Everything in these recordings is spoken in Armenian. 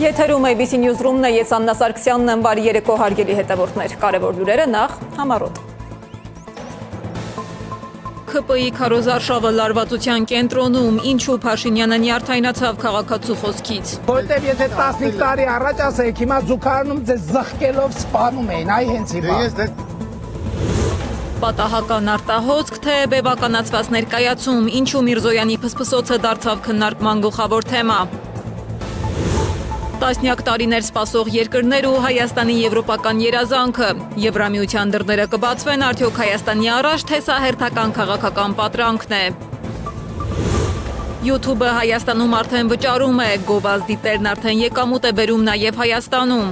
Եթերում ABC Newsroom-ն է, ես Աննա Սարգսյանն եմ, բարի երեկո հարգելի հետևորդներ, կարևոր լուրերը նախ համառոտ։ ՔՊ-ի քարոզարշավը լարվածության կենտրոնում, ինչու Փաշինյանը նյարդայնացավ քաղաքացու խոսքից։ Որտեւ եթե 15 տարի առաջ ասեիք, հիմա զուգարանում ձեզ զղկելով սպանում էին, այ հենց հիմա։ Պատահական արտահոսք, թե բևականացված ներկայացում, ինչու Միրզոյանի փսփսոցը դարձավ քննարկման գլխավոր թեմա։ Տասնյակ տարիներ սպասող երկրներ ու Հայաստանի եվրոպական երազանքը։ Եվրամիության դռները կբացվեն արդյոք Հայաստանի առաջ, թե սա հերթական քաղաքական պատրանքն է։ YouTube-ը Հայաստանում արդեն վճարում է, գովազդի տերն արդեն եկամուտ է բերում նաև Հայաստանում։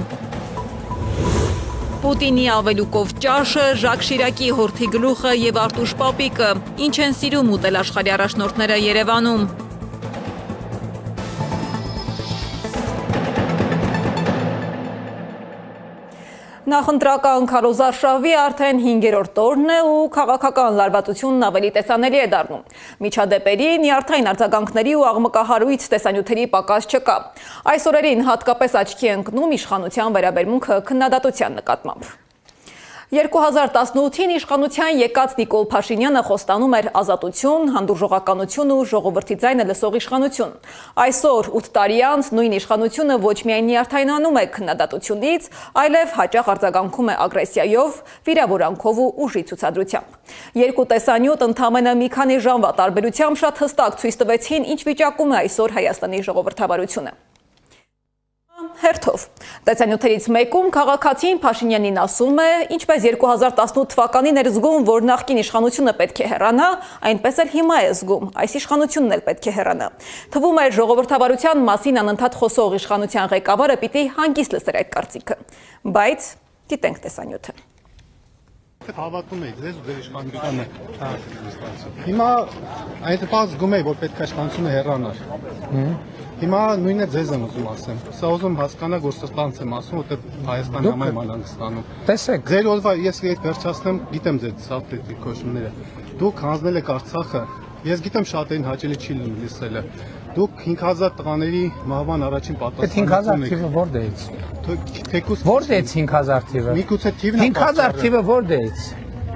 Պուտինի ավելուկով ճաշը, Ժակ Շիրակի հորթի գլուխը և Արտուշ Պապիկը, ինչ են սիրում ուտել աշխարհի առաջնորդները Երևանում։ Նախընտրական քարոզարշավի արդեն 5-րդ օրն է ու քաղաքական լարվածությունն ավելի տեսանելի է դառնում։ Միջադեպերի, նյարդային արձագանքների ու աղմկահարույց տեսանյութերի պակաս չկա։ Այս օրերին հատկապես աչքի է ընկնում իշխանության վերաբերմունքը քննադատության նկատմամբ։ 2018-ին իշխանության եկած Նիկոլ Փաշինյանը խոստանում էր ազատություն, հանդուրժողականություն ու ժողովրդի ձայնը լսող իշխանություն։ Այսօր 8 տարի անց նույն իշխանությունը ոչ միայն նյարդայնանում է քննադատությունից, այլև հաճախ արձագանքում է ագրեսիայով, վիրավորանքով ու ուժի ցուցադրությամբ։ Երկու տեսանյութ ընդամենը մի քանի ժամվա տարբերությամբ շատ հստակ ցույց տվեցին, ինչ վիճակում է այսօր Հայաստանի ժողովրդավարությունը։ Հերթով։ Տեսանյութերից մեկում քաղաքացին Փաշինյանին ասում է, ինչպես 2018 թվականին էր զգում, որ նախկին իշխանությունը պետք է հեռանա, այնպես էլ հիմա է զգում, այս իշխանությունն էլ պետք է հեռանա։ Թվում է ժողովրդավարության մասին անընդհատ խոսող իշխանության ղեկավարը պիտի հանգիստ լսեր այդ կարծիքը։ Բայց դիտենք տեսանյութը։ Հավատում եք ձեզ ու ձեր իշխանությանը։ Հիմա այնտեղ զգում եք, որ պետք է իշխանությունը հեռանար։ Հիմա նույնը ձեզ եմ ուզում ասեմ։ Սա ուզում հասկանալ, որ սստանց եմ ասում, որտեղ Հայաստանի համար մանանք ստանում։ Տեսեք, ձեր օրվա ես վերջացնեմ, գիտեմ ձեր սավտետի քոշումները։ Դուք հանձնել եք Արցախը, ես գիտեմ շատերին հաճելի չի լսելը։ Դուք 5000 տղաների մահվան առաջին պատասխանատուն եք։ 5000 թիվը որտեղից։ Թեկուզ Որտեղից 5000 թիվը։ Միգուցե թիվն է։ 5000 թիվը որտեղից։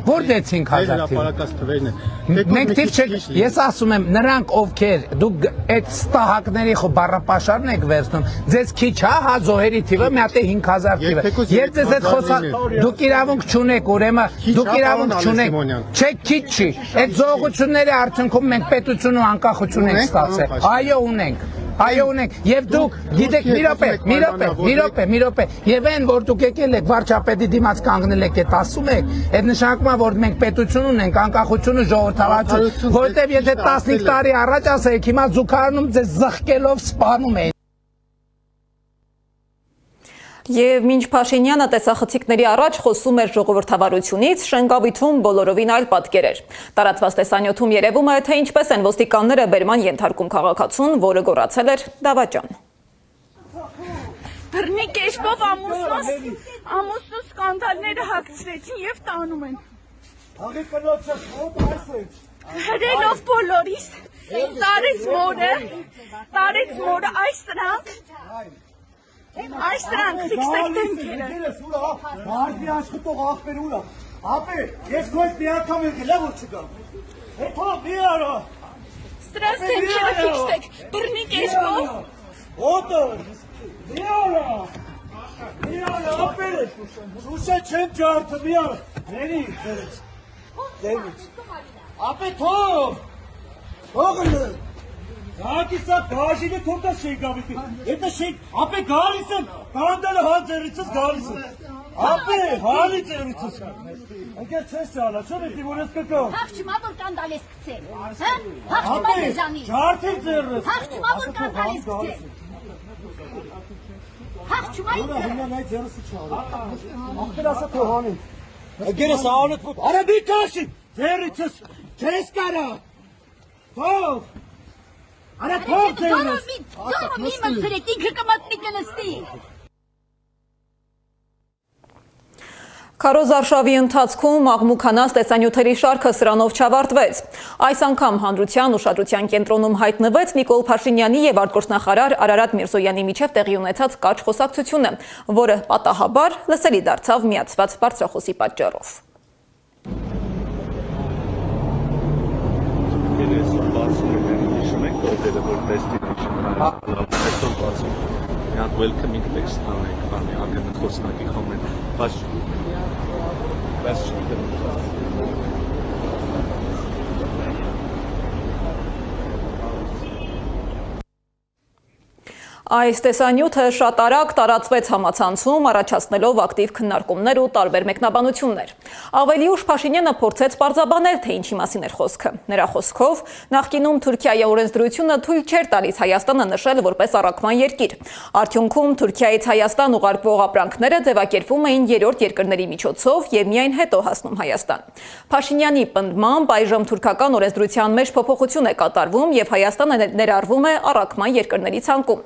Որտեղից 5000 թիվը։ Մենք թիվ չեք, ես ասում եմ, նրանք ովքեր դուք այդ ստահակների բառապաշարն եք վերցնում, ձեզ քիչ հա զոհերի թիվը մի հատ է 5000 թիվը։ Ես ձեզ այդ խոսա, դուք իրավունք չունեք, ուրեմն դուք իրավունք չունեք։ Չէ, քիչ չի։ Այդ զոհությունների արդյունքում մենք պետություն ու անկախություն ենք ստացել։ Այո, ունենք։ Այո ունենք, եւ դուք գիտեք մի րոպե, եւ այն որ դուք եկել եք վարչապետի դիմաց կանգնել եք, այդ ասում եք, այդ նշանակում է որ մենք պետություն ունենք, անկախություն ու ժողովրդավարություն, որտեւ եթե 15 տարի առաջ ասեիք, հիմա զուգարանում ձեզ զղկելով սպանում էին։ Եվ մինչ Փաշինյանը տեսախցիկների առաջ խոսում էր ժողովրդավարությունից, Շենգավիթում բոլորովին այլ պատկեր էր։ Տարածված տեսանյութում երևում է, թե ինչպես են ոստիկանները բերման ենթարկում քաղաքացուն, որը գոռացել էր դավաճան։ Բռնի կեշպով ամուսնու սկանդալները հագցրեցին եւ տանում են։ Հրելով բոլորիս, տարեց մորը այս սրանք։ Այս դրանք ֆիքսեք դեմքերը։ Մարդի աշխատող աղբեր ուրա։ Ապե, ես քո հետ մի անգամ եկել եմ որ չգամ։ Հետո մի արա։ Սրանց դեմքերը ֆիքսեք, բռնի կեշպով։ Ոտը։ Մի արա, ապե։ Ռուսը չեմ ջարդը, մի արա։ Ների, դերից։ Ապե թող։ Թողը։ Հակիսա բաժինը թողտա շենգավիթի, հետը շենք, ապե գալիս եմ, կանդալը հանձերիցս գալիս եմ, ապե հալի ձերիցս, ընկեր չես սալա, չոն էտի որ ես կկով։ Հաղճումա որ կանդալ ես կցել, հաղճումա մեզանի, ջարդել ձերրս, հաղճումա որ կանդալ ես կցել, հաղճումա ինձ ձերրս։ Հիմա նայ ձերրսը չարը, աղբեր ասա թողանին, ընկերս անըտ կոտ, արա մի կաշի, ձերիցս, չես կարա, թող, Արա թող ձերս, մի մծրեք, ինքը կմատնի կնստի։ Քարոզարշավի ընթացքում աղմուկանաց տեսանյութերի շարքը սրանով չավարտվեց։ Այս անգամ հանրության ուշադրության կենտրոնում հայտնվեց Նիկոլ Փաշինյանի եւ արտգործնախարար Արարատ Միրզոյանի միջև տեղի ունեցած կարճ խոսակցությունը, որը պատահաբար լսելի դարձավ միացված բարձրախոսի պատճառով։ Welcoming text խոսնակի comment, բայց Այս տեսանյութը շատ արագ տարածվեց համացանցում, առաջացնելով ակտիվ քննարկումներ ու տարբեր մեկնաբանություններ։ Ավելի ուշ Փաշինյանը փորձեց պարզաբանել, թե ինչի մասին էր խոսքը։ Նրա խոսքով, նախկինում Թուրքիայի օրենսդրությունը թույլ չէր տալիս Հայաստանը նշել որպես առաքման երկիր։ Արդյունքում Թուրքիայից Հայաստան ուղարկվող ապրանքները ձևակերպվում էին երրորդ երկրների միջոցով եւ միայն հետո հասնում Հայաստան։ Փաշինյանի պնդմամբ այժմ թուրքական օրենսդրության մեջ փոփոխություն է կատարվում եւ Հայաստանը ներառվում է առաքման երկրների ցանկում։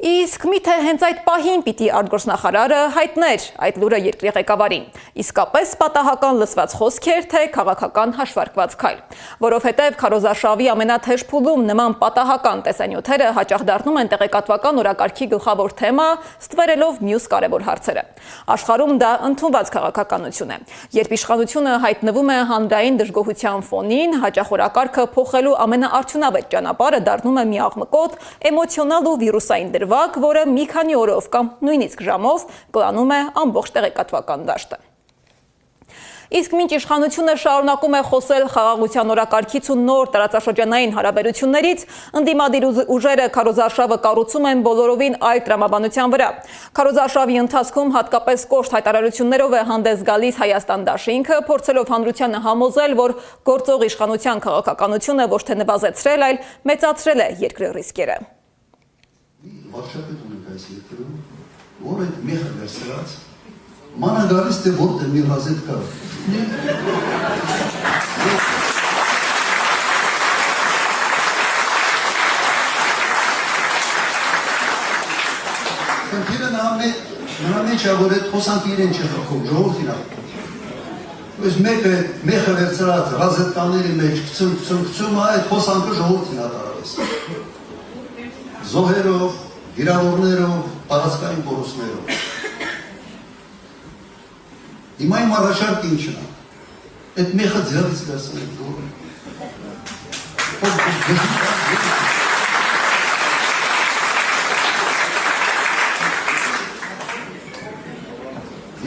Իսկ միթե հենց այդ պահին պիտի արտգործնախարարը հայտներ այդ լուրը երկրի ղեկավարին։ Իսկապես պատահական լսված խոսք էր, թե քաղաքական հաշվարկված քայլ, որովհետև քարոզարշավի ամենաթեժ փուլում նման պատահական տեսանյութերը հաճախ դառնում են տեղեկատվական օրակարգի գլխավոր թեմա, ստվերելով մյուս կարևոր հարցերը։ Աշխարհում դա ընդունված քաղաքականություն է։ Երբ իշխանությունը հայտնվում է հանրային դժգոհության ֆոնին, հաճախ օրակարգը փոխելու ամենաարդյունավետ ճանապարհը դառնում է մի աղմկոտ, էմոցիոնալ ու վիրուսային դրվագ, որը մի քանի օրով կամ նույնիսկ ժամով կլանում է ամբողջ տեղեկատվական դաշտը։ Իսկ մինչ իշխանությունը շարունակում է խոսել խաղաղության օրակարգից ու նոր տարածաշրջանային հարաբերություններից, ընդդիմադիր ուժերը քարոզարշավը կառուցում են բոլորովին այլ տրամաբանության վրա։ Քարոզարշավի ընթացքում հատկապես կոշտ հայտարարություններով է հանդես գալիս Հայաստան դաշինքը, փորձելով հանրությանը համոզել, որ գործող իշխանության քաղաքականությունը ոչ թե նվազեցրել, այլ մեծացրել է երկրի ռիսկերը։ Վարշապետ ունենք այս երկրում, որ այդ մեխը վերցրած, մանա գալիս թե որտեղ մի հազետ կա։ Խնդիրը նրա մեջ է, որ այդ խոսանքը իրեն չի խփում, ժողովրդին է խփում։ Այս մեկը մեխը վերցրած, հազետկաների մեջ քցում, այդ խոսանքը ժողովրդին է տարավես։ Զոհերով, վիրավորներով, տարածքային կորուստներով։ Հիմա իմ առաջարկը ինչն է։ Այդ մեխը ձեռից վերցնել դուրս։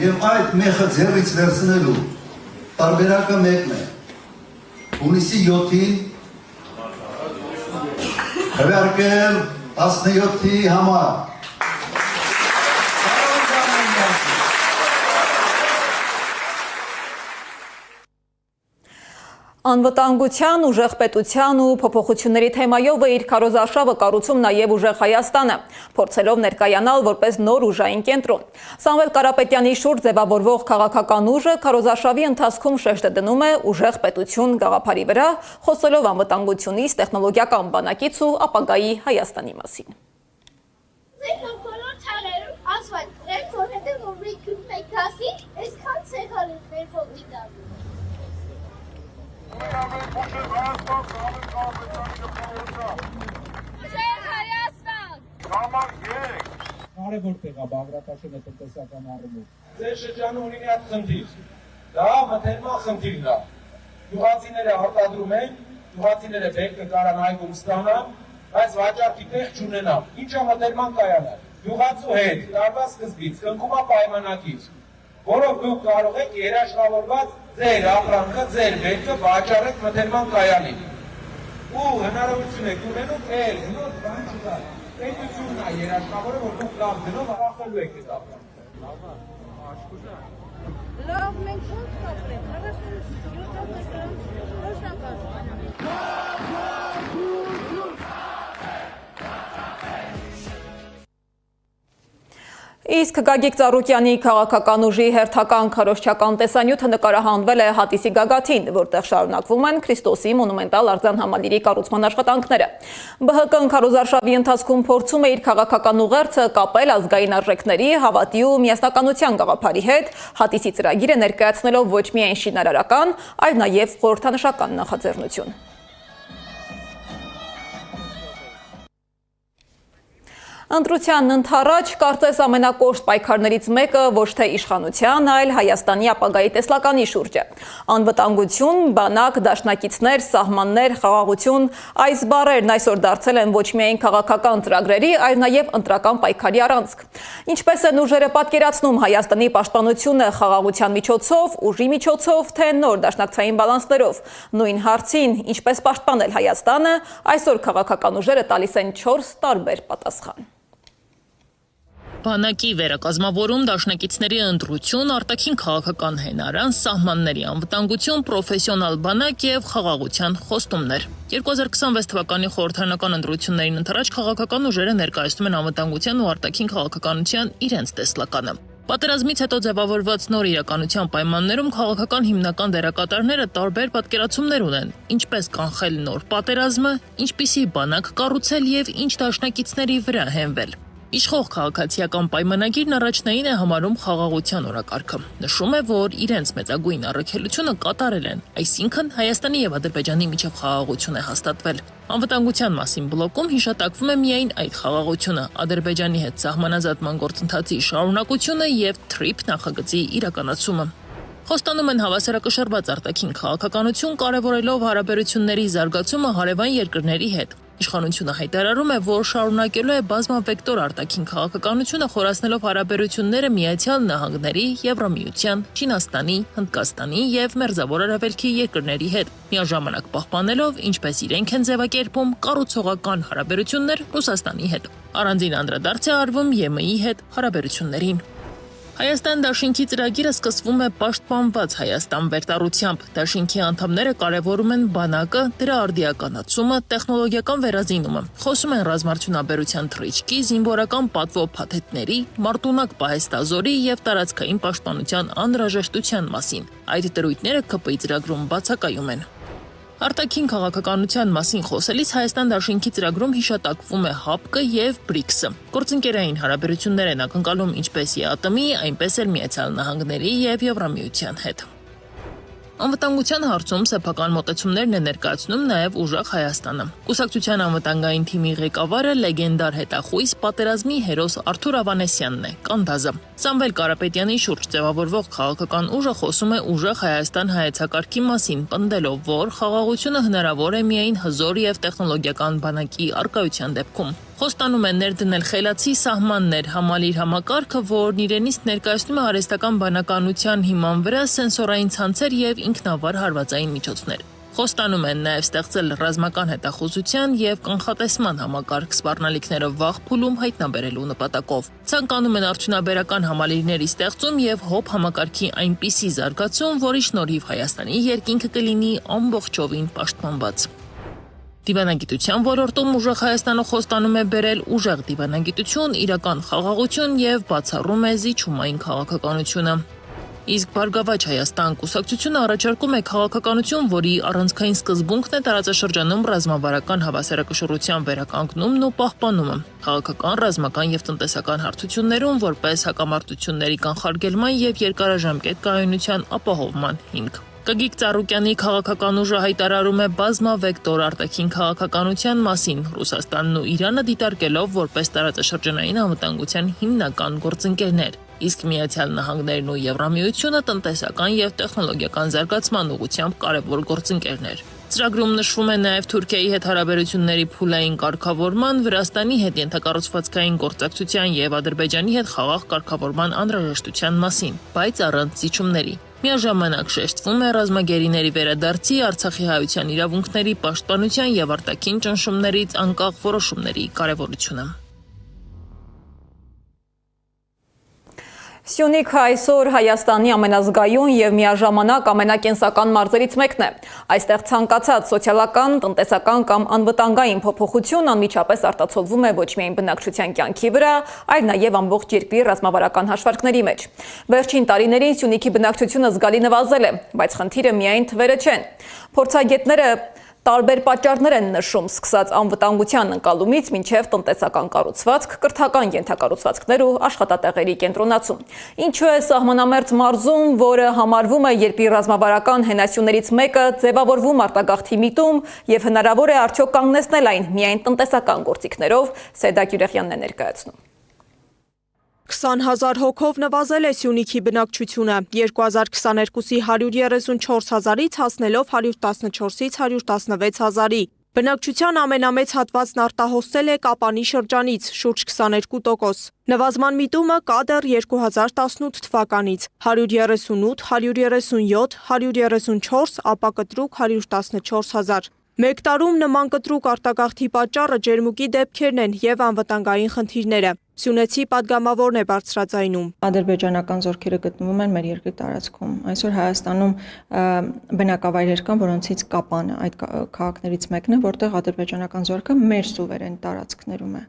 Եվ այդ մեխը ձեռից վերցնելու տարբերակը մեկն է։ Հունիսի 7-ին քվեարկել 17-ի համար։ Անվտանգության, ուժեղ պետության ու փոփոխությունների թեմայով է իր քարոզարշավը կառուցում նաև ուժեղ Հայաստանը, փորձելով ներկայանալ որպես նոր ուժային կենտրոն։ Սամվել Կարապետյանի շուրջ ձևավորվող քաղաքական ուժը քարոզարշավի ընթացքում շեշտը դնում է ուժեղ պետություն գաղափարի վրա, խոսելով անվտանգությունից, տեխնոլոգիական բանակից ու ապագայի Հայաստանի մասին։ Կարևոր տեղ է Բաղրատաշենը տնտեսական առումով։ Ձեր շրջանում ունի մի հատ խնդիր։ Դա մթերման խնդիրն է։ Գյուղացիները արտադրում են, գյուղացիները բերքը կարան այգում ստանան, բայց վաճառքի տեղ չունենան։ Ինչ է մթերման կայանը։ Գյուղացու հետ տարվա սկզբից կնքում է պայմանագիր, որով դուք կարող եք երաշխավորված ձեր ապրանքը, ձեր բերքը վաճառեք մթերման կայանին։ Ու հնարավորություն եք ունենում էլ նոր բան չկա։ Պետությունն է երաշխավորը, որ դուք լավ դնով առախելու եք այդ ապրանքը։ Լավ, մենք ո՞նց կապրենք, Իսկ Գագիկ Ծառուկյանի քաղաքական ուժի հերթական քարոզչական տեսանյութը նկարահանվել է Հատիսի գագաթին, որտեղ շարունակվում են Քրիստոսի մոնումենտալ արձան համալիրի կառուցման աշխատանքները։ ԲՀԿ-ն քարոզարշավի ընթացքում փորձում է իր քաղաքական ուղերձը կապել ազգային արժեքների, հավատի ու միասնականության գաղափարի հետ, Հատիսի ծրագիրը ներկայացնելով ոչ միայն շինարարական, այլ նաև խորհրդանշական նախաձեռնություն։ Ընտրության ընթառաջ կարծես ամենակոշտ պայքարներից մեկը ոչ թե իշխանության, այլ Հայաստանի ապագայի տեսլականի շուրջ է։ Անվտանգություն, բանակ, դաշնակիցներ, սահմաններ, խաղաղություն, այս բառերն այսօր դարձել են ոչ միայն քաղաքական ծրագրերի, այլ նաև ընտրական պայքարի առանցք։ Ինչպես են ուժերը պատկերացնում Հայաստանի պաշտպանությունը խաղաղության միջոցով, ուժի միջոցով, թե նոր դաշնակցային բալանսներով։ Նույն հարցին, ինչպես պաշտպանել Հայաստանը, այսօր քաղաքական ուժերը տալիս են 4 տարբեր պատասխան։ Բանակի վերակազմավորում, դաշնակիցների ընտրություն, արտաքին քաղաքական հենարան, սահմանների անվտանգություն, պրոֆեսիոնալ բանակ եւ խաղաղության խոստումներ։ 2026 թվականի խորհրդարանական ընտրություններին ընթരാճ քաղաքական ուժերը ներկայացնում են անվտանգության ու արտաքին քաղաքականության իրենց տեսլականը։ Պատերազմից հետո ձևավորված նոր իրականության պայմաններում քաղաքական հիմնական դերակատարները տարբեր պատկերացումներ ունեն, ինչպես կանխել նոր պատերազմը, ինչպիսի բանակ կառուցել եւ ինչ դաշնակիցների վրա հենվել։ Իշխող քաղաքացիական պայմանագիրն առաջնային է համարում խաղաղության օրակարգը։ Նշում է, որ իրենց մեծագույն առաքելությունը կատարել են, այսինքն Հայաստանի եւ Ադրբեջանի միջև խաղաղություն է հաստատվել։ Անվտանգության մասին բլոկում հիշատակվում է միայն այդ խաղաղությունը, Ադրբեջանի հետ սահմանազատման գործընթացի շարունակությունը եւ TRIP նախագծի իրականացումը։ Խոստանում են հավասարակշռված արտաքին քաղաքականություն, կարևորելով հարաբերությունների զարգացումը հարևան երկրների հետ։ Իշխանությունը հայտարարում է, որ շարունակելու է բազմավեկտոր արտաքին քաղաքականությունը, խորացնելով հարաբերությունները Միացյալ Նահանգների, Եվրամիության, Չինաստանի, Հնդկաստանի եւ Մերձավոր Արևելքի երկրների հետ, միաժամանակ պահպանելով, ինչպես իրենք են ձևակերպում, կառուցողական հարաբերություններ Ռուսաստանի հետ։ Առանձին անդրադարձ է արվում ԵՄ-ի հետ հարաբերություններին։ Հայաստան դաշինքի ծրագիրը սկսվում է պաշտպանված Հայաստան վերտառությամբ։ Դաշինքի անդամները կարևորում են բանակը, դրա արդիականացումը, տեխնոլոգիական վերազինումը։ Խոսում են ռազմարդյունաբերության թռիչքի, զինվորական պատվո փաթեթների, մարտունակ պահեստազորի եւ տարածքային պաշտպանության անհրաժեշտության մասին։ Այդ դրույթները ԿՊ-ի ծրագրում բացակայում են։ Արտաքին քաղաքականության մասին խոսելիս Հայաստան դաշինքի ծրագրում հիշատակվում է ՀԱՊԿ եւ BRICS-ը։ Գործընկերային հարաբերություններ են ակնկալում ինչպես ԵԱՏՄ-ի, այնպես էլ Միացյալ Նահանգների եւ Եվրամիության հետ։ Անվտանգության հարցում սեփական մոտեցումներն է ներկայացնում նաև ուժեղ Հայաստանը։ Կուսակցության անվտանգային թիմի ղեկավարը լեգենդար հետախույզ պատերազմի հերոս Արթուր Ավանեսյանն է, Կանդազը։ Սամվել Կարապետյանի շուրջ ձևավորվող քաղաքական ուժը խոսում է ուժեղ Հայաստան հայեցակարգի մասին, պնդելով, որ խաղաղությունը հնարավոր է միայն հզոր եւ տեխնոլոգիական բանակի առկայության դեպքում։ Խոստանում են ներդնել խելացի սահմաններ, համալիր համակարգը, որն իրենից ներկայացնում է արհեստական բանականության հիման վրա սենսորային ցանցեր եւ ինքնավար հարվածային միջոցներ։ Խոստանում են նաև ստեղծել ռազմական հետախուզության եւ կանխատեսման համակարգ սպառնալիքները վաղ փուլում հայտնաբերելու նպատակով։ Ցանկանում են արդյունաբերական համալիրների ստեղծում եւ հոբ համակարգի այնպիսի զարգացում, որի շնորհիվ Հայաստանի երկինքը կլինի ամբողջովին պաշտպանված։ Դիվանագիտության ոլորտում ուժեղ Հայաստանը խոստանում է բերել ուժեղ դիվանագիտություն, իրական խաղաղություն եւ բացառում է զիջումային քաղաքականությունը։ Իսկ Բարգավաճ Հայաստան կուսակցությունը առաջարկում է քաղաքականություն, որի առանցքային սկզբունքն է տարածաշրջանում ռազմավարական հավասարակշռության վերականգնումն ու պահպանումը, քաղաքական, ռազմական եւ տնտեսական հարթություններում որպես հակամարտությունների կանխարգելման եւ երկարաժամկետ կայունության ապահովման հիմք։ Գագիկ Ծառուկյանի քաղաքական ուժը հայտարարում է բազմավեկտոր արտաքին քաղաքականության մասին, Ռուսաստանն ու Իրանը դիտարկելով որպես տարածաշրջանային անվտանգության հիմնական գործընկերներ, իսկ Միացյալ Նահանգներն ու Եվրամիությունը տնտեսական եւ տեխնոլոգիական զարգացման ուղղությամբ կարևոր գործընկերներ։ Ծրագրում նշվում է նաև Թուրքիայի հետ հարաբերությունների փուլային կարգավորման, Վրաստանի հետ ենթակառուցվածքային գործակցության եւ Ադրբեջանի հետ խաղաղ կարգավորման անհրաժեշտության մասին, բայց առանց զիջումների։ Միաժամանակ շեշտվում է ռազմագերիների վերադարձի, Արցախի հայության իրավունքների պաշտպանության եւ արտաքին ճնշումներից անկախ որոշումների կարեւորությունը։ Սյունիք այսօր Հայաստանի ամենազգայուն եւ միաժամանակ ամենակենսական մարզերից մեկն է։ Այստեղ ցանկացած սոցիալական, տնտեսական կամ անվտանգային փոփոխություն անմիջապես արտացոլվում է ոչ միայն բնակչության կյանքի վրա, այլ նաեւ ամբողջ երկրի ռազմավարական հաշվարկների մեջ։ Վերջին տարիներին Սյունիքի բնակչությունը զգալի նվազել է, բայց խնդիրը միայն թվերը չեն։ Փորձագետները տարբեր պատճառներ են նշում, սկսած անվտանգության ընկալումից մինչև տնտեսական կառուցվածք, կրթական ենթակառուցվածքներ ու աշխատատեղերի կենտրոնացում։ Ինչու է սահմանամերձ մարզում, որը համարվում է երկրի ռազմավարական հենասյուներից մեկը, ձևավորվում արտագաղթի միտում եւ հնարավոր է արդյոք կանգնեցնել այն միայն տնտեսական գործիքներով, Սեդակ Յուրեխյանն է ներկայացնում։ 20,000 հոգով նվազել է Սյունիքի բնակչությունը, 2022-ի 134 հազարից հասնելով 114-ից 116 հազարի։ Բնակչության ամենամեծ հատվածն արտահոսել է Կապանի շրջանից, շուրջ 22%։ Նվազման միտումը կա դեռ 2018 թվականից, 138, 137, 134, ապա կտրուկ 114 հազար։ Մեկ տարում նման կտրուկ արտագաղթի պատճառը ջերմուկի դեպքերն են եւ անվտանգային խնդիրները։ Սյունեցի падգամավորն է բարձրաձայնում։ Ադրբեջանական զորքերը գտնվում են մեր երկրի տարածքում։ Այսօր Հայաստանում բնակավայրեր կան, որոնցից Կապանը այդ քաղաքներից մեկն է, որտեղ ադրբեջանական զորքը մեր սուվերեն տարածքներում է։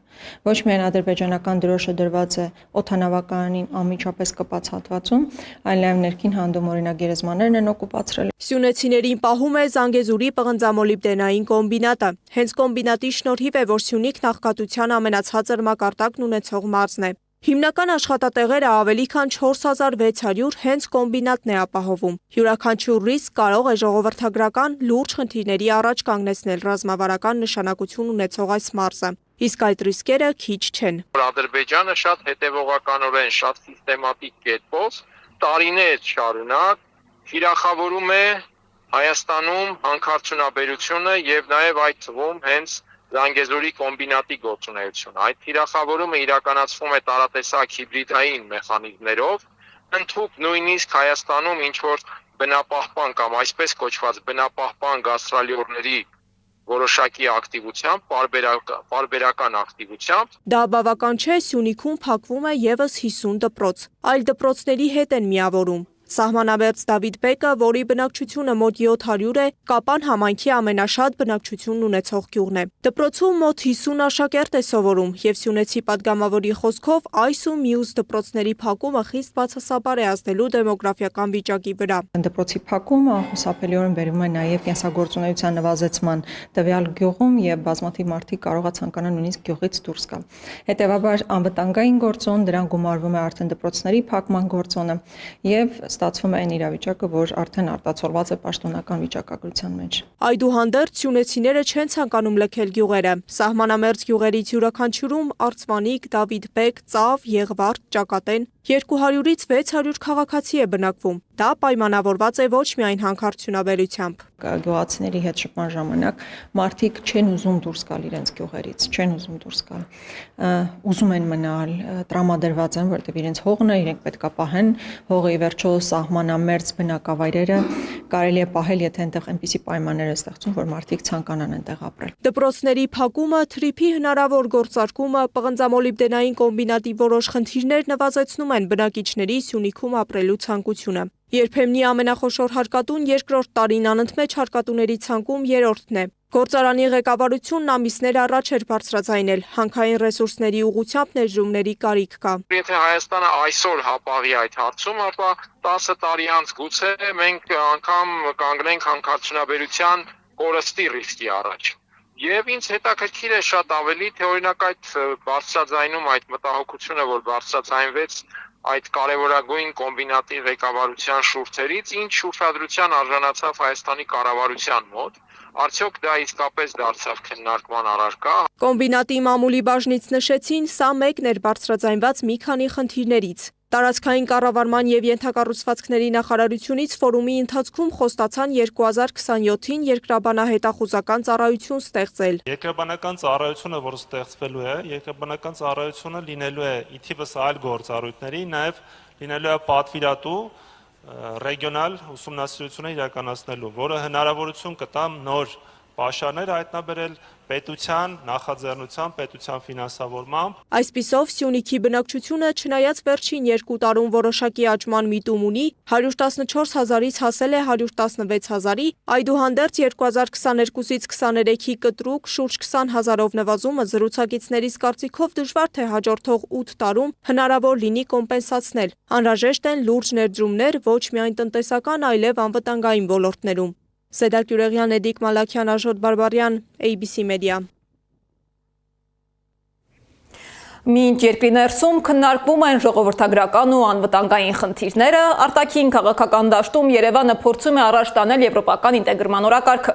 Ոչ միայն ադրբեջանական դրոշը դրված է օդանավականին անմիջապես կպած հատվածում, այլ նաև ներքին հանդում օրինակ գերեզմաներն են օկուպացրել։ Սյունեցիներին պահում է Զանգեզուրի պղնձամոլիբդենային կոմբինատը։ Հենց կոմբինատի շնորհիվ է, որ Սյունիքն աղքատության ամենացածր մակարդակն ունեցող մարզն է։ Հիմնական աշխատատեղերը ավելի քան 4600 հենց կոմբինատն է ապահովում։ Յուրաքանչյուր ռիսկ կարող է ժողովրդագրական լուրջ խնդիրների առաջ կանգնեցնել ռազմավարական նշանակություն ունեցող այս մարզը։ Իսկ այդ ռիսկերը քիչ չեն։ Ադրբեջանը շատ հետևողականորեն, շատ սիստեմատիկ կերպով տարիներ շարունակ թիրախավորում է Հայաստանում հանքարդյունաբերությունը եւ նաեւ այդ թվում հենց Զանգեզուրի կոմբինատի գործունեությունը։ Այդ թիրախավորումը իրականացվում է տարատեսակ հիբրիդային մեխանիզմներով, ընդհանուր նույնիսկ Հայաստանում ինչ որ բնապահպան կամ այսպես կոչված բնապահպան գաստրոլյորների որոշակի ակտիվությամբ, պարբերական ակտիվությամբ։ Դա բավական չէ, Սյունիքում փակվում է եւս 50 դպրոց, այլ դպրոցների հետ են միավորում։ Սահմանամերձ Դավիթ Բեկը, որի բնակչությունը մոտ 700 է, Կապան համայնքի ամենաշատ բնակչությունն ունեցող գյուղն է։ Դպրոցում մոտ 50 աշակերտ է սովորում եւ Սյունեցի падգամավորի խոսքով այս ու մյուս դպրոցների փակումը խիստ բացասաբար է ազդելու դեմոգրաֆիական վիճակի վրա։ Դպրոցի փակումը խուսափելիորեն բերում է նաեւ կենսագործունեության նվազեցման տվյալ գյուղում եւ բազմաթիվ մարդիկ կարող է ցանկանան նույնիսկ գյուղից դուրս գալ։ Հետևաբար անվտանգային գործոն դրան գումարվում է արդեն դպրոցների փակման գործոնը եւ ստացվում է այն իրավիճակը, որ արդեն արտացոլված է պաշտոնական վիճակագրության մեջ։ Այդուհանդերձ սյունեցիները չեն ցանկանում լքել գյուղերը։ Սահմանամերձ գյուղերից յուրաքանչյուրում Արծվանիկ, Դավիթ Բեկ, Ծավ, Եղվարդ, Ճակատեն 200-ից 600 քաղաքացի է բնակվում։ Դա պայմանավորված է ոչ միայն հանքարդյունաբերությամբ։ Գյուղացիների հետ շփման ժամանակ մարդիկ չեն ուզում դուրս գալ իրենց գյուղերից, չեն ուզում դուրս գալ։ Ուզում են մնալ, տրամադրված են, որտեղ իրենց հողն է, իրենք պետք է պահեն, հողը ի վերջո սահմանամերձ բնակավայրերը կարելի է պահել, եթե այնտեղ այնպիսի պայմաններ է ստեղծում, որ մարդիկ ցանկանան այնտեղ ապրել։ Դպրոցների փակումը, թրիփի հնարավոր գործարկումը, պղնձամոլիբդենային կոմբինատի որոշ խնդիրներ նվազեցնում են բնակիչների Սյունիքում ապրելու ցանկությունը։ Երբեմնի ամենախոշոր հարկատուն երկրորդ տարին անընդմեջ հարկատուների ցանկում երրորդն է։ Գործարանի ղեկավարությունն ամիսներ առաջ էր բարձրաձայնել հանքային ռեսուրսների ուղղությամբ ներդրումների կարիք կա։ Եթե Հայաստանը այսօր հապաղի այդ հարցում, ապա 10 տարի անց գուցե մենք անգամ կանգնենք հանքարդյունաբերության կորստի ռիսկի առաջ։ Եվ ինձ հետաքրքիր է շատ ավելի, թե օրինակ այդ բարձրաձայնում այդ մտահոգությունը, որ բարձրաձայնվեց այդ կարևորագույն կոմբինատի ղեկավարության շուրթերից, ինչ ուշադրության արժանացավ Հայաստանի կառավարության մոտ, արդյոք դա իսկապես դարձավ քննարկման առարկա։ Կոմբինատի մամուլի բաժնից նշեցին, սա մեկն էր բարձրաձայնված մի քանի խնդիրներից։ Տարածքային կառավարման եւ ենթակառուցվածքների նախարարությունից ֆորումի ընթացքում խոստացան 2027-ին երկրաբանահետախուզական ծառայություն ստեղծել։ Երկրաբանական ծառայությունը, որ ստեղծվելու է, երկրաբանական ծառայությունը լինելու է ի թիվս այլ գործառույթների, նաեւ լինելու է պատվիրատու ռեգիոնալ ուսումնասիրությունը իրականացնելու, որը հնարավորություն կտա նոր պաշարներ հայտնաբերել պետության նախաձեռնությամբ, պետության ֆինանսավորմամբ։ Այսպիսով Սյունիքի բնակչությունը չնայած վերջին 2 տարում որոշակի աճման միտում ունի, 114,000-ից հասել է 116,000-ի, այդուհանդերձ 2022-ից 23-ի կտրուկ շուրջ 20,000-ով նվազումը զրուցակիցներից կարծիքով դժվար թե հաջորդող 8 տարում հնարավոր լինի կոմպենսացնել։ Անհրաժեշտ են լուրջ ներդրումներ ոչ միայն տնտեսական, այլև անվտանգային ոլորտներում։ Սեդար Գյուրեղյան, Էդիկ Մալաքյան, Աշոտ Բարբարյան, ABC Media։ Մինչ երկրի ներսում քննարկվում են ժողովրդագրական ու անվտանգային խնդիրները, արտաքին քաղաքական դաշտում Երևանը փորձում է առաջ տանել եվրոպական ինտեգրման օրակարգը։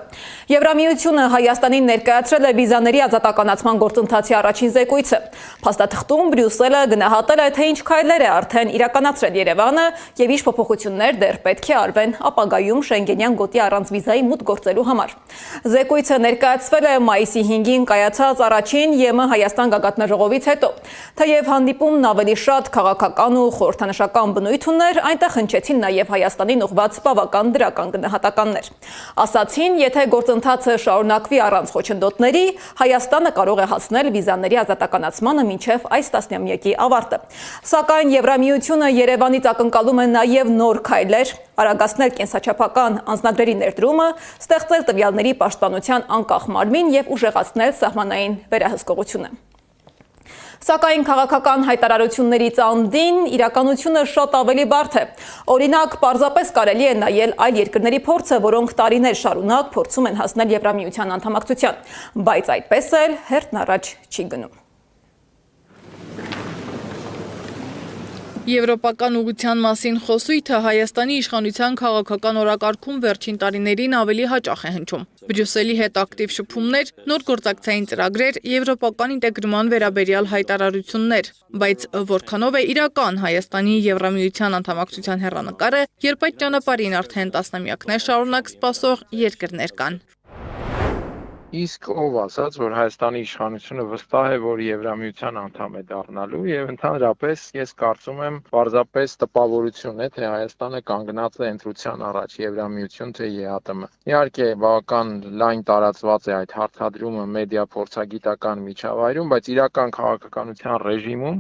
Եվրամիությունը Հայաստանին ներկայացրել է վիզաների ազատականացման գործընթացի առաջին զեկույցը։ Փաստաթղթում Բրյուսելը գնահատել է, թե ինչ քայլեր է արդեն իրականացրել Երևանը եւ ինչ փոփոխություններ դեռ պետք է արվեն ապագայում Շենգենյան գոտի առանց վիզայի մուտք գործելու համար։ Զեկույցը ներկայացվել է մայիսի 5-ին կայացած առաջին ԵՄ Հայաստան գագաթնաժողովից հետո։ Թեև հանդիպումն ավելի շատ քաղաքական ու խորհրդանշական բնույթ ուներ, այնտեղ հնչեցին նաև Հայաստանին ուղղված բավական դրական գնահատականներ։ Ասացին, եթե գործընթացը շարունակվի առանց խոչընդոտների, Հայաստանը կարող է հասնել վիզաների ազատականացմանը մինչև այս տասնամյակի ավարտը։ Սակայն Եվրամիությունը Երևանից ակնկալում է նաև նոր քայլեր, արագացնել կենսաչափական անձնագրերի ներդրումը, ստեղծել տվյալների պաշտպանության անկախ մարմին եւ ուժեղացնել սահմանային վերահսկողությունը։ Սակայն քաղաքական հայտարարություններից անդին իրականությունը շատ ավելի բարդ է։ Օրինակ, պարզապես կարելի է նայել այլ երկրների փորձը, որոնք տարիներ շարունակ փորձում են հասնել Եվրամիության անդամակցության, բայց այդպես էլ հերթն առաջ չի գնում։ Եվրոպական ուղղության մասին խոսույթը Հայաստանի իշխանության քաղաքական օրակարգում վերջին տարիներին ավելի հաճախ է հնչում։ Բրյուսելի հետ ակտիվ շփումներ, նոր գործակցային ծրագրեր, եվրոպական ինտեգրման վերաբերյալ հայտարարություններ, բայց որքանով է իրական Հայաստանի Եվրամիության անդամակցության հեռանկարը, երբ այդ ճանապարհին արդեն տասնամյակներ շարունակ սպասող երկրներ կան։ Իսկ ով ասաց, որ Հայաստանի իշխանությունը վստահ է, որ Եվրամիության անդամ է դառնալու եւ ընդհանրապես ես կարծում եմ պարզապես տպավորություն է, թե Հայաստանը կանգնած է ընտրության առաջ Եվրամիություն թե ԵԱՏՄ։ Իհարկե, բավական լայն տարածված է այդ հարցադրումը մեդիա փորձագիտական միջավայրում, բայց իրական քաղաքականության ռեժիմում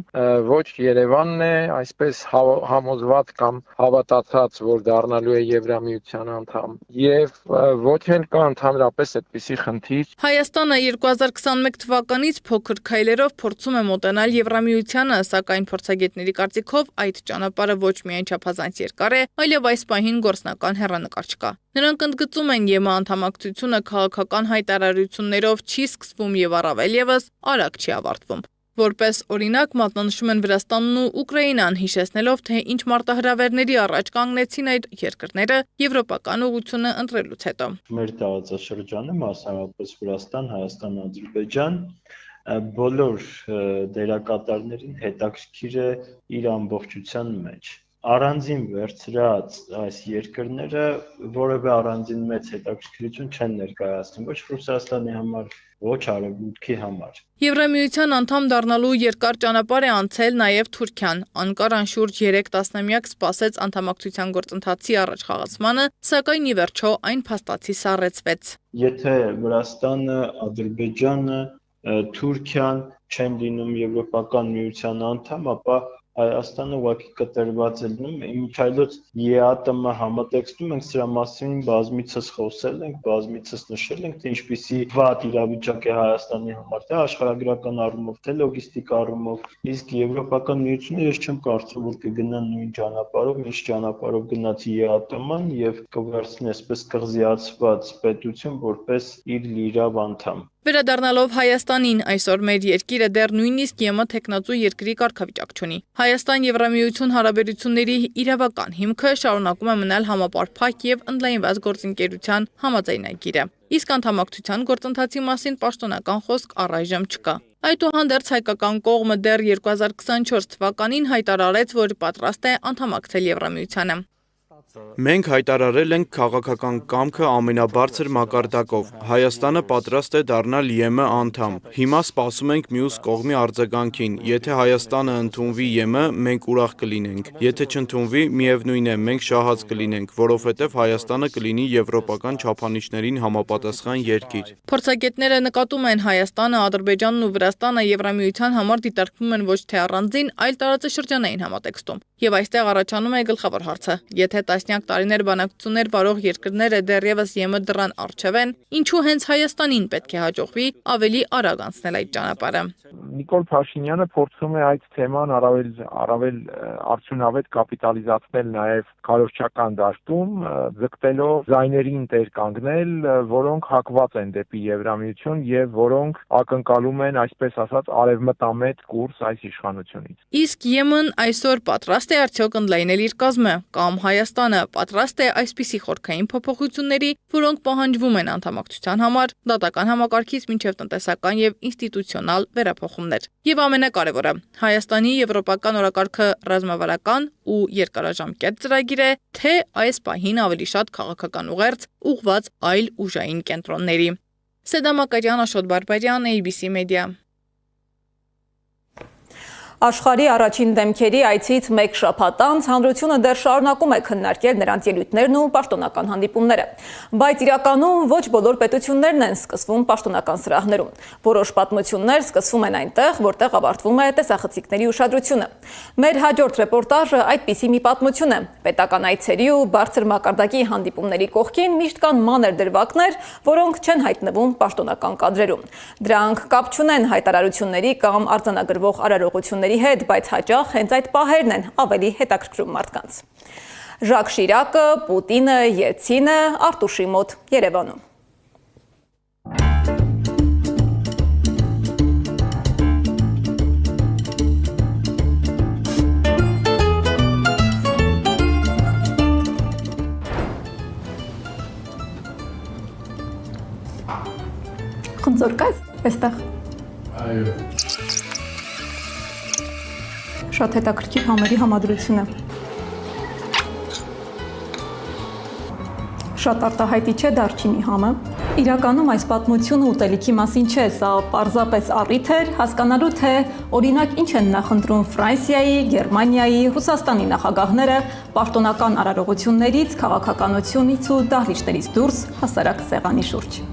ոչ Երևանն է այսպես համոզված կամ հավատացած, որ դառնալու է Եվրամիության անդամ, եւ ոչ էլ կա ընդհանրապես այդպիսի խնդիր։ Հայաստանը 2021 թվականից փոքր քայլերով փորձում է մոտենալ Եվրամիությանը, սակայն փորձագետների կարծիքով այդ ճանապարհը ոչ միայն չափազանց երկար է, այլև այս պահին գործնական հեռանկար չկա։ Նրանք ընդգծում են ԵՄ անդամակցությունը քաղաքական հայտարարություններով չի սկսվում եւ առավել եւս արագ չի ավարտվում։ Որպես օրինակ մատնանշում են Վրաստանն ու Ուկրաինան, հիշեցնելով, թե ինչ մարտահրավերների առաջ կանգնեցին այդ երկրները եվրոպական ուղղությունը ընտրելուց հետո։ Մեր տարածաշրջանը, մասնավորապես Վրաստան, Հայաստան, Ադրբեջան, բոլոր դերակատարներին հետաքրքիր է իր ամբողջության մեջ։ Առանձին վերցրած այս երկրները որևէ առանձին մեծ հետաքրքրություն չեն ներկայացնում ոչ Ռուսաստանի համար, ոչ Արևմուտքի համար։ Եվրամիության անդամ դառնալու երկար ճանապարհ է անցել նաև Թուրքիան։ Անկարան շուրջ 3 տասնամյակ սպասեց անդամակցության գործընթացի առաջխաղացմանը, սակայն ի վերջո այն փաստացի սառեցվեց։ Եթե Վրաստանը, Ադրբեջանը, Թուրքիան չեն լինում Եվրոպական միության անդամ, ապա Հայաստանը ուղղակի կտրված է լինում, իմիջայլոց ԵԱՏՄ համատեքստում ենք սրա մասին բազմիցս խոսել ենք, բազմիցս նշել ենք, թե ինչպիսի վատ իրավիճակ է Հայաստանի համար, թե աշխարհագրական առումով, թե լոգիստիկ առումով, իսկ Եվրոպական միությունը ես չեմ կարծում, որ կգնա նույն ճանապարհով, ինչ ճանապարհով գնաց ԵԱՏՄ-ն եւ կվերցնի այսպես կղզիացված պետություն որպես իր լիիրավ անդամ։ Վերադառնալով Հայաստանին, այսօր մեր երկիրը դեռ նույնիսկ ԵՄ թեկնածու երկրի կարգավիճակ չունի։ Հայաստան-Եվրամիություն հարաբերությունների իրավական հիմքը շարունակում է մնալ համապարփակ եւ ընդլայնված գործընկերության համաձայնագիրը։ Իսկ անդամակցության գործընթացի մասին պաշտոնական խոսք առայժմ չկա։ Այդուհանդերձ հայկական կողմը դեռ 2024 թվականին հայտարարեց, որ պատրաստ է անդամակցել Եվրամիությանը։ Մենք հայտարարել ենք քաղաքական կամքը ամենաբարձր մակարդակով։ Հայաստանը պատրաստ է դառնալ ԵՄ անդամ։ Հիմա սպասում ենք մյուս կողմի արձագանքին։ Եթե Հայաստանը ընդունվի ԵՄ, մենք ուրախ կլինենք։ Եթե չընդունվի, միևնույն է, մենք շահած կլինենք, որովհետև Հայաստանը կլինի եվրոպական չափանիշներին համապատասխան երկիր։ Փորձագետները նկատում են Հայաստանը, Ադրբեջանն ու Վրաստանը Եվրամիության համար դիտարկվում են ոչ թե առանձին, այլ տարածաշրջանային համատեքստում։ Եվ այստեղ առաջանում է գլխավոր հարցը. եթե տասնյակ տարիներ բանակցություններ վարող երկրները դեռևս ԵՄ դռան առջև են, ինչու հենց Հայաստանին պետք է հաջողվի ավելի արագ անցնել այդ ճանապարհը։ Նիկոլ Փաշինյանը փորձում է այդ թեման առավել արդյունավետ կապիտալիզացնել նաև քարոզչական դաշտում, ձգտելով ձայներին տեր կանգնել, որոնք հակված են դեպի Եվրամիություն եւ որոնք ակնկալում են, այսպես ասած, արևմտամետ կուրս այս իշխանությունից։ Իսկ ԵՄ-ն այսօր պատրաստ է արդյոք ընդլայնել իր կազմը, կամ Հայաստանը պատրաստ է այսպիսի խորքային փոփոխությունների, որոնք պահանջվում են անդամակցության համար, դատական համակարգից մինչև տնտեսական եւ ինստիտուցիոնալ վերափոխումներ։ Եվ ամենակարևորը, Հայաստանի եվրոպական օրակարգը ռազմավարական ու երկարաժամկետ ծրագիր է, թե այս պահին ավելի շատ քաղաքական ուղերձ ուղղված այլ ուժային կենտրոնների։ Սեդա Մակարյան, Աշոտ Բարբարյան, ABC Media։ Աշխարհի առաջին դեմքերի այցից մեկ շաբաթ անց հանրությունը դեռ շարունակում է քննարկել նրանց ելույթներն ու պաշտոնական հանդիպումները, բայց իրականում ոչ բոլոր պետություններն են սկսվում պաշտոնական սրահներում։ Որոշ պատմություններ սկսվում են այնտեղ, որտեղ ավարտվում է տեսախցիկների ուշադրությունը։ Մեր հաջորդ ռեպորտաժը այդպիսի մի պատմություն է։ Պետական այցերի ու բարձր մակարդակի հանդիպումների կողքին միշտ կան մանր դրվագներ, որոնք չեն հայտնվում պաշտոնական կադրերում։ Դրանք կապ չունեն հայտարարությունների կամ արձանագրվող արարողությունների հետ, բայց հաճախ հենց այդ պահերն են ավելի հետաքրքրում մարդկանց։ Ժակ Շիրակը, Պուտինը, Ելցինը, Արտուշի մոտ Երևանում։ Խնձոր կայս այստեղ։ Այո։ Շատ հետաքրքիր համերի համադրությունը։ Շատ արտահայտիչ է դարչինի համը։ Իրականում այս պատմությունը ուտելիքի մասին չէ, սա պարզապես առիթ էր հասկանալու, թե օրինակ ինչ են նախընտրում Ֆրանսիայի, Գերմանիայի, Ռուսաստանի նախագահները պաշտոնական արարողություններից, քաղաքականությունից ու դահլիճներից դուրս հասարակ սեղանի շուրջ։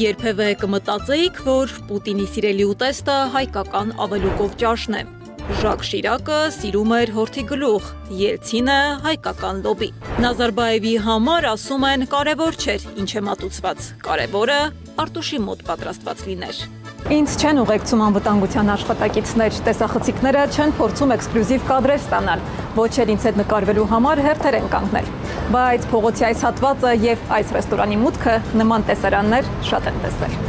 Երբևէ կմտածեիք, որ Պուտինի սիրելի ուտեստը հայկական ավելուկով ճաշն է։ Ժակ Շիրակը սիրում էր հորթի գլուխ, Ելցինը հայկական լոբի։ Նազարբաևի համար ասում են կարևոր չէր ինչ է մատուցված, կարևորը Արտուշի մոտ պատրաստված լիներ։ Ինձ չեն ուղեկցում անվտանգության աշխատակիցներ, տեսախցիկները չեն փորձում էքսկլյուզիվ կադրեր ստանալ, ոչ էլ ինձ հետ նկարվելու համար հերթեր են կանգնել։ Բայց փողոցի այս հատվածը եւ այս ռեստորանի մուտքը նման տեսարաններ շատ են տեսել։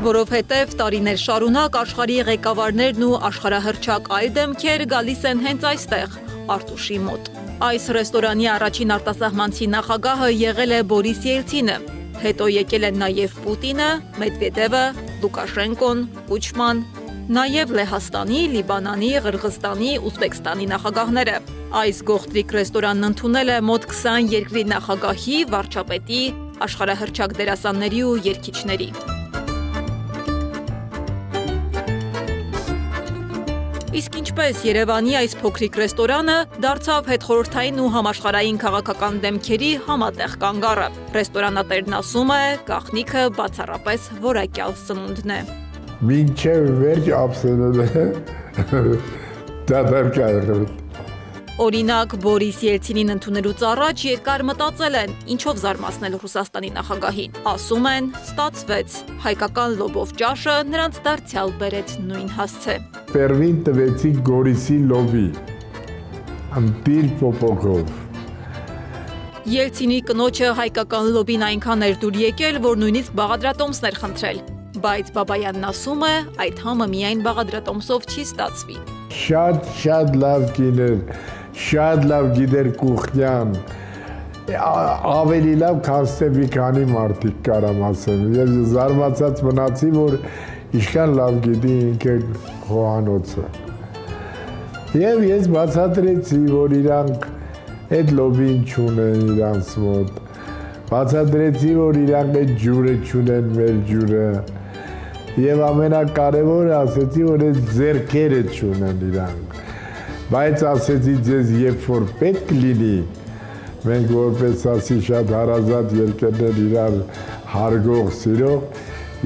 Որովհետև տարիներ շարունակ աշխարհի ղեկավարներն ու աշխարհահռչակ այլ դեմքեր գալիս են հենց այստեղ, Արտուշի մոտ։ Այս ռեստորանի առաջին արտասահմանցի նախագահը եղել է Բորիս Ելցինը, հետո եկել են նաև Պուտինը, Մեդվեդևը, Լուկաշենկոն, Կուչման, նաև Լեհաստանի, Լիբանանի, Ղրղզստանի, Ուզբեկստանի նախագահները։ Այս գողտրիկ ռեստորանն ընդունել է մոտ 20 երկրի նախագահի, վարչապետի, աշխարհահռչակ դերասանների ու երգիչների։ Իսկ ինչպես Երևանի այս փոքրիկ ռեստորանը դարձավ հետխորհրդային ու համաշխարհային քաղաքական դեմքերի համատեղ կանգառը։ Ռեստորանատերն ասում է, գաղտնիքը բացառապես որակյալ սնունդն է։ Մինչև վերջ ապսենել է դադար կայրը։ Օրինակ, Բորիս Ելցինին ընդունելուց առաջ երկար մտածել են, ինչով զարմացնել Ռուսաստանի նախագահին։ Ասում են, ստացվեց, հայկական լոբով ճաշը նրանց դարձյալ բերեց նույն հասցե։ Պերվին տվեցի Գորիսի լոբի, ամպիր պոպոկով։ Ելցինի կնոջը հայկական լոբին այնքան էր դուր եկել, որ նույնիսկ բաղադրատոմսներ խնդրել։ Բայց Բաբայանն ասում է, այդ համը միայն բաղադրատոմսով չի ստացվի։ Շատ լավ կիներ, շատ լավ գիտեր կուխնյան, ավելի լավ քան մի քանի մարդիկ կարամ ասեմ։ Ես զարմացած մնացի, որ Իշքան լավ գիտի ինքը խոհանոցը։ Եվ ես բացատրեցի, որ իրանք այդ լոբին չունեն իրանց մոտ։ Բացատրեցի, որ իրանք այդ ջուրը չունեն մեր ջուրը։ Եվ ամենակարևորը ասեցի, որ այդ ձեռքերը չունեն իրանք։ Բայց ասեցի ձեզ, երբ որ պետք լինի, մենք որպես ասի շատ հարազատ երկրներ իրար հարգող, սիրող,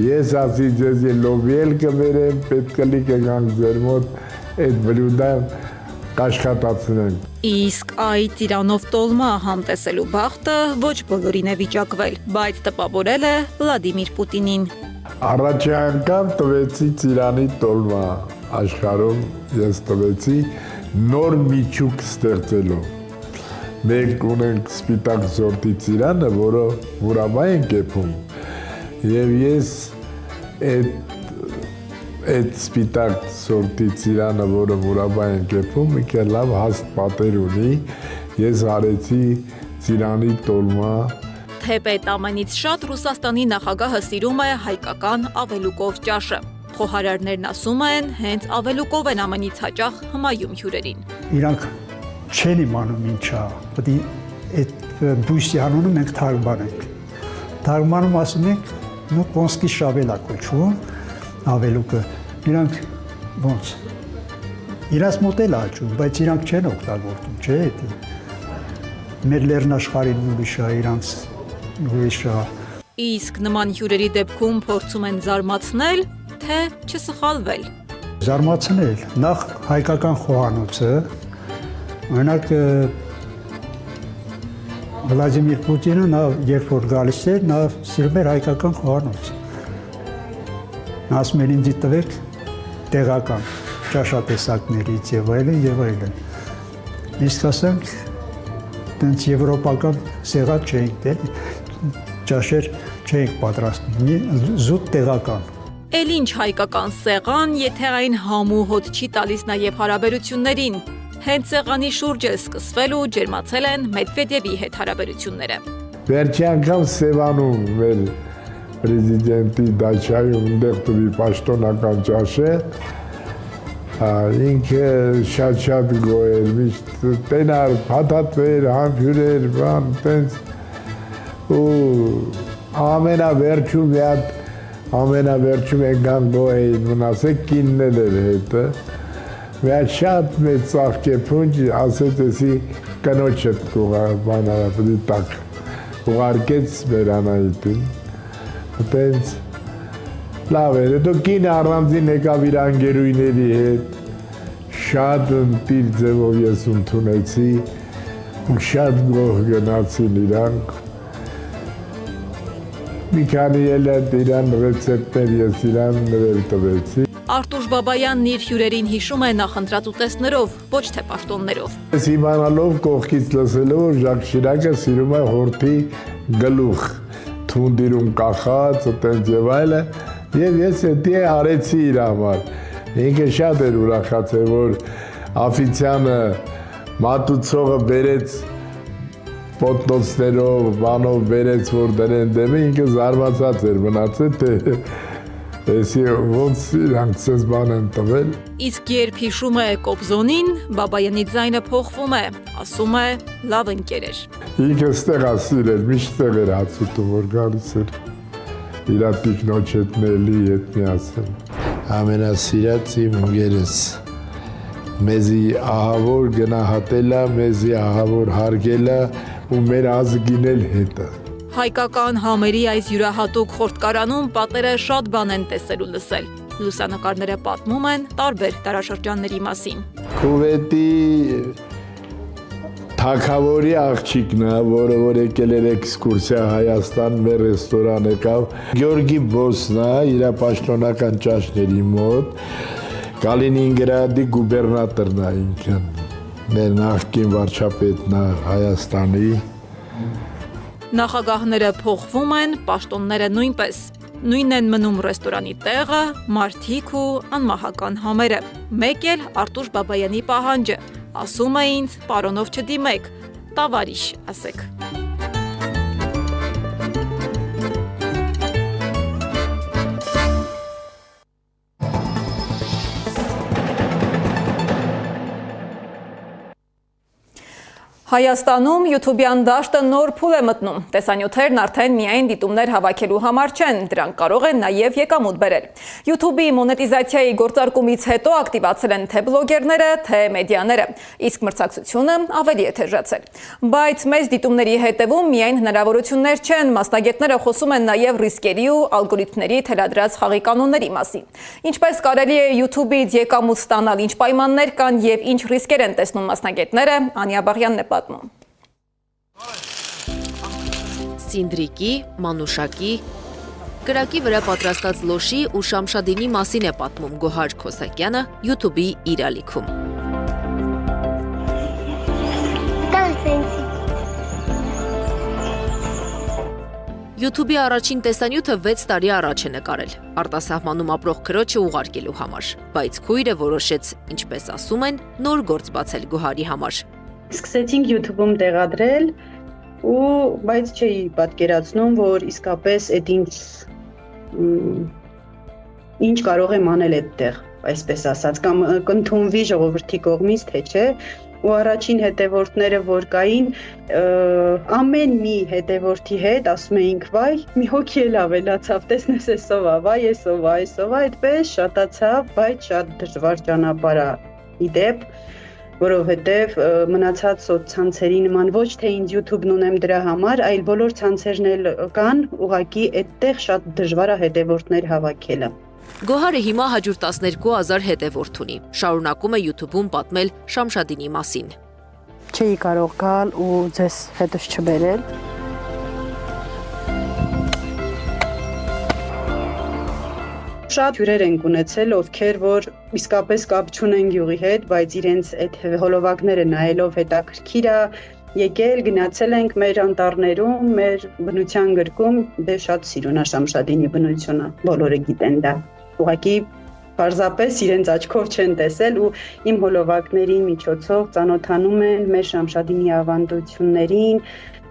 ես ասի ձեզ լոբի էլ կբերեմ, պետք կլի կգանք ձեր մոտ այդ բլյուդը կաշխատացնենք։ Իսկ այդ Իրանով տոլմա համտեսելու բախտը ոչ բոլորին է վիճակվել, բայց տպավորել է Վլադիմիր Պուտինին։ Առաջի անգամ տվեցի Իրանի տոլմա աշխարհում, ես տվեցի նոր միջուկ ստեղծելով։ Մենք ունենք սպիտակ սորտի ծիրանը, որը մուրաբա են կեփում։ Եվ ես այդ սպիտակ սորտի ծիրանը, որը մուրաբա են կեփում, ինքը լավ հաստ պատեր ունի, ես արեցի ծիրանի տոլմա։ Թեպետ ամենից շատ Ռուսաստանի նախագահը սիրում է հայկական ավելուկով ճաշը։ Խոհարարներն ասում են, հենց ավելուկով են ամենից հաճախ հմայում հյուրերին։ Իրանք չեն իմանում ինչա, պետք է այդ բույսի անունը մենք թարգմանենք։ Թարգմանում ասում ենք, նո կոնսկի շավելա կոչվում ավելուկը։ Իրանք ոնց։ Իրանց մոտ էլ աճում, բայց իրանք չեն օգտագործում, չէ՞ դա։ Մեր լեռնաշխարհին ուրիշ է, իրանց ուրիշ է։ Իսկ նման հյուրերի դեպքում փորձում են զարմացնել, թե չսխալվել։ Զարմացնել, նախ հայկական խոհանոցը, օրինակ Վլադիմիր Պուտինը նա երբ որ գալիս էր, նա սիրում էր հայկական խոհանոց։ Նա ասում էր ինձ տվեք տեղական ճաշատեսակներից եւ այլն եւ այլն։ Իսկ ասենք տենց եվրոպական սեղան չէինք դել, ճաշեր չէինք պատրաստում, զուտ տեղական։ Էլ ինչ հայկական սեղան, եթե այն համու հոտ չի տալիս նաև հարաբերություններին։ Հենց սեղանի շուրջ է սկսվել ու ջերմացել են Մեդվեդևի հետ հարաբերությունները։ Վերջի անգամ Սևանում մեր պրեզիդենտի դաչայում այնտեղ տվի պաշտոնական ճաշը, ինքը շատ գոհ էր, միշտ տենար, փաթաթվեր, համբյուրեր, բան, տենց ու ամենավերջում եկան գոհ էին, մնացեք կիննել էր հետը, Վեհ շատ մեծ ծաղկ է փունջ, ասեց էսի կնոջդ բանարապդի տակ, ուղարկեց մեր Անահիտին, տենց լավ էր, հետո կինը առանձին եկավ իր անգերույների հետ, շատ ընտիր ձևով ես ընդունեցի, ու շատ գոհ գնացին իրանք, մի քանի ելետ իրան ռեցեպտներ ես իրան նվեր տվեցի։ Արտուշ Բաբայանն իր հյուրերին հիշում է նախընտրած ուտեստներով, ոչ թե պաշտոններով։ Ես իմանալով կողքից լսելով, որ Ժակ Շիրակը սիրում է հորթի գլուխ, թունդիրում կախած, տենց եւ այլը, եւ ես դա արեցի իր համար։ Ինքը շատ էր ուրախացել, որ աֆիցիանը մատուցողը բերեց պոտնոցներով, բանով բերեց, որ դրեն դեմը, ինքը զարմացած էր մնացել, թե Էսի ոնց իրանք ցես բան են տվել։ Իսկ երբ հիշում է Կոբզոնին, Բաբայանի ձայնը փոխվում է, ասում է լավ ընկեր էր։ Ինքը ստեղ ասիր էր, միշտ տեղ էր հացուտում, որ գալիս էր իրա տիկնոջետնելի հետ միասին։ Ամենասիրած իմ ընկերս, մեզի ահավոր գնահատելա, մեզի ահավոր հարգելա ու մեր ազգին էլ հետը։ Հայկական համերի այս յուրահատուկ խորտկարանում պատերը շատ բան են տեսել ու լսել։ Լուսանկարները պատմում են տարբեր դարաշրջանների մասին։ Քուվեթի թագավորի աղջիկն է, որը որ եկել էր էքսկուրսիա Հայաստան, մեր ռեստորան եկավ։ Գյորգի Բոսն է, իր պաշտոնական ճաշների մոտ, Կալինինգրադի գուբերնատորն է ինքն, մեր նախկին վարչապետն է Հայաստանի։ Նախագահները փոխվում են, պաշտոնները նույնպես։ Նույնն են մնում ռեստորանի տեղը, մարդիկ ու անմահական համերը։ Մեկ էլ Արտուշ Բաբայանի պահանջը, ասում է ինձ, պարոնով չդիմեք, տավարիշ ասեք։ Հայաստանում YouTube-յան դաշտը նոր փուլ է մտնում։ Տեսանյութերն արդեն միայն դիտումներ հավաքելու համար չեն, դրանք կարող են նաև եկամուտ բերել։ YouTube-ի մոնետիզացիայի գործարկումից հետո ակտիվացել են թե բլոգերները, թե մեդիաները, իսկ մրցակցությունը ավելի է թեժացել։ Բայց մեծ դիտումների հետևում միայն հնարավորություններ չեն, մասնագետները խոսում են նաև ռիսկերի ու ալգորիթմների թելադրած խաղի կանոնների մասին։ Ինչպես կարելի է YouTube-ից եկամուտ ստանալ, ինչ պայմաններ կան եւ ինչ ռիսկեր են տեսնում մասնագետները, Անիա Բաղյանն է պատմում։ Սինդրիկի, մանուշակի, կրակի վրա պատրաստած լոշի ու շամշադինի մասին է պատմում Գոհար Քոսակյանը YouTube-ի իր ալիքում։ YouTube-ի առաջին տեսանյութը 6 տարի առաջ է նկարել, արտասահմանում ապրող քրոջը ուղարկելու համար, բայց քույրը որոշեց, ինչպես ասում են, նոր գործ բացել Գոհարի համար։ Սկսեցինք YouTube-ում տեղադրել, բայց չէի պատկերացնում, որ իսկապես այդ ինչ կարող եմ անել այդտեղ, այսպես ասած, կամ կընդունվի ժողովրդի կողմից, թե չէ, ու առաջին հետևորդները, որ կային, ամեն մի հետևորդի հետ ասում էինք, վայ, մի հոգի էլ ավելացավ, տեսնես էսով ա, վայ, էսով ա, այդպես շատացավ, բայց շատ դժվար ճանապարհ ա իդեպ, որովհետև մնացած սոցցանցերի նման ոչ թե ինձ YouTube-ն ունեմ դրա համար, այլ բոլոր ցանցերն էլ կան, ուղղակի այդտեղ շատ դժվար է հետևորդներ հավաքելը։ Գոհարը հիմա հաջորդ 12,000 հետևորդ ունի, շարունակում է YouTube-ում պատմել Շամշադինի մասին։ Չէի կարող գալ ու ձեզ հետս չբերել։ Շատ հյուրեր ենք ունեցել, ովքեր որ իսկապես կապ չունեն գյուղի հետ, բայց իրենց այդ հոլովակները նայելով հետաքրքիր է, եկել, գնացել ենք մեր անտառներում, մեր բնության գրկում, դե շատ սիրուն է Շամշադինի բնությունը, բոլորը գիտեն դա։ Ուղղակի պարզապես իրենց աչքով չեն տեսել ու իմ հոլովակների միջոցով ծանոթանում են մեր Շամշադինի ավանդություններին,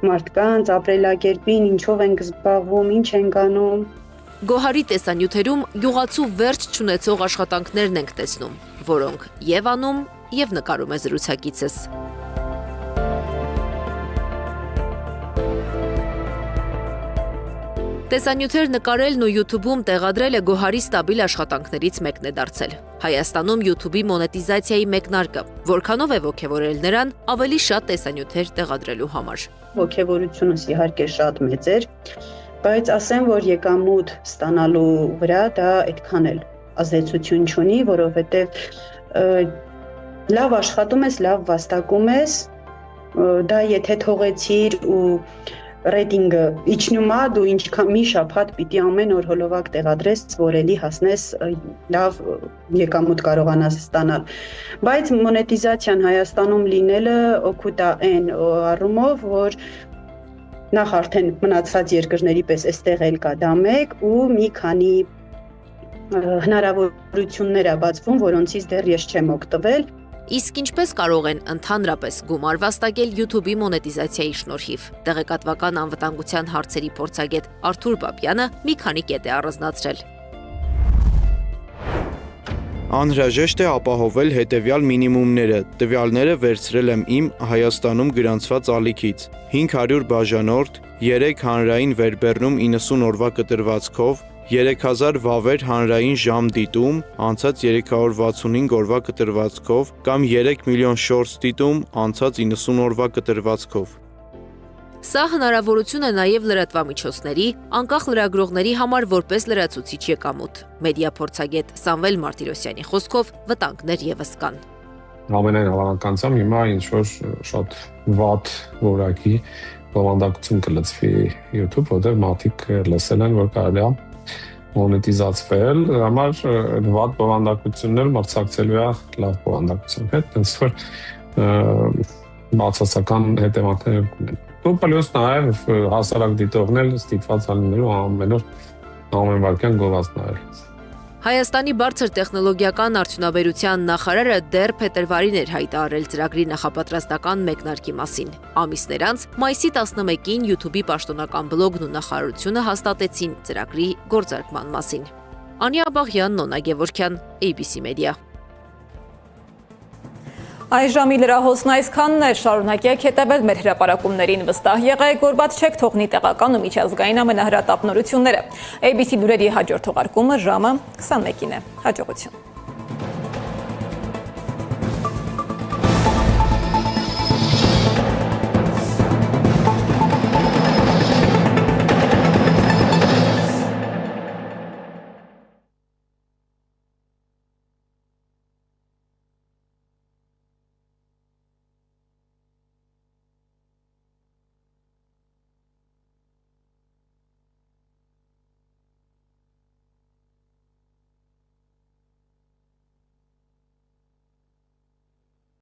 մարդկանց, ապրելակերպին, ինչով ենք զբաղվում, ինչ ենք անում։ Գոհարի տեսանյութերում գյուղացու վերջ չունեցող աշխատանքներն ենք տեսնում, որոնք եւ անում, եւ նկարում է զրուցակիցս։ Տեսանյութեր նկարելն ու YouTube-ում տեղադրելը Գոհարի ստաբիլ աշխատանքներից մեկն է դարձել։ Հայաստանում YouTube-ի մոնետիզացիայի մեկնարկը, որքանով է ոգևորել նրան ավելի շատ տեսանյութեր տեղադրելու համար։ Ոգևորությունս իհարկե շատ մեծ էր, բայց ասեմ, որ եկամուտ ստանալու վրա դա այդքան էլ ազդեցություն չունի, որովհետև լավ աշխատում ես, լավ վաստակում ես, դա եթե թողեցիր ու ռեյտինգը իջնում է, դու ինչքան մի շաբաթ պիտի ամեն օր հոլովակ տեղադրես, որ էլի հասնես լավ եկամուտ կարողանաս ստանալ։ Բայց մոնետիզացիան Հայաստանում լինելը օգուտ է այն առումով, որ նախ արդեն մնացած երկրների պես այստեղ էլ կա դա մեկ ու մի քանի հնարավորություններ է բացվում, որոնցից դեռ ես չեմ օգտվել։ Իսկ ինչպես կարող են ընդհանրապես գումար վաստակել YouTube-ի մոնետիզացիայի շնորհիվ։ Տեղեկատվական անվտանգության հարցերի փորձագետ Արթուր Բաբյանը մի քանի կետ է առանձնացրել։ Անհրաժեշտ է ապահովել հետևյալ մինիմումները։ Տվյալները վերցրել եմ իմ Հայաստանում գրանցված ալիքից։ 500 բաժանորդ, 3 հանրային վերբեռնում 90 օրվա կտրվածքով, 3000 վավեր հանրային ժամ դիտում, անցած 365 օրվա կտրվածքով կամ 3 միլիոն շորց դիտում, անցած 90 օրվա կտրվածքով։ Սա հնարավորություն է նաև լրատվամիջոցների, անկախ լրագրողների համար որպես լրացուցիչ եկամուտ։ Մեդիա փորձագետ Սամվել Մարտիրոսյանի խոսքով վտանգներ եւս կան։ Ամենայն հավանականությամբ հիմա ինչ որ շատ վատ որակի բովանդակություն կլծվի YouTube, որտեղ մարդիկ լսել են, որ կարելի է մոնետիզացվել, համար վատ բովանդակություններ մրցակցելու է լավ բովանդակության հետ, այնց որ բացասական հետևանքներ ունեն։ Ու պլյուս նաև հասարակ դիտողներ ստիպված լինելու ամեն վարքյան գովաց նայել։ Հայաստանի բարձր տեխնոլոգիական արդյունաբերության նախարարը դեռ փետրվարին էր հայտարարել ծրագրի նախապատրաստական մեկնարկի մասին։ Ամիսներ անց մայիսի 11-ին YouTube-ի պաշտոնական բլոգն ու նախարարությունը հաստատեցին ծրագրի գործարկման մասին։ Անիա Բաղյան, Նոնա Գևորգյան, ABC Media։ Այս ժամի լրահոսն այսքանն էր, շարունակեք հետևել մեր հրապարակումներին, վստահ եղեք, որ բաց չեք թողնի տեղական ու միջազգային ամենահրատապ նորությունները։ ABC լուրերի հաջորդ թողարկումը ժամը 21-ին է։ Հաջողություն։